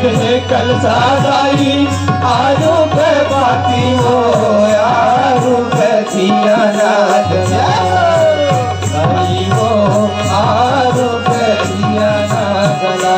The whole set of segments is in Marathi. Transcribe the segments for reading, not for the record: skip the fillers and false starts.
कलसा गाई आरोग्य बाती हो आरोग्य जिया नाद गाई हो आरोग्य जिया नागला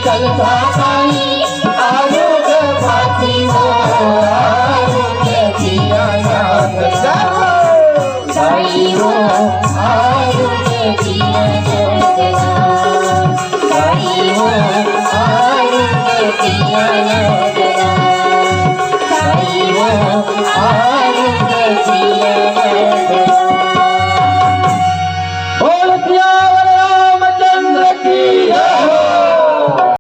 कलसा गाई आरोग्य बाती हो आरोग्य जिया नाद गाई हो आरोग्य जिया नाद गाई हो आरोग्य जिया नाद गाई हो आरोग्य जिया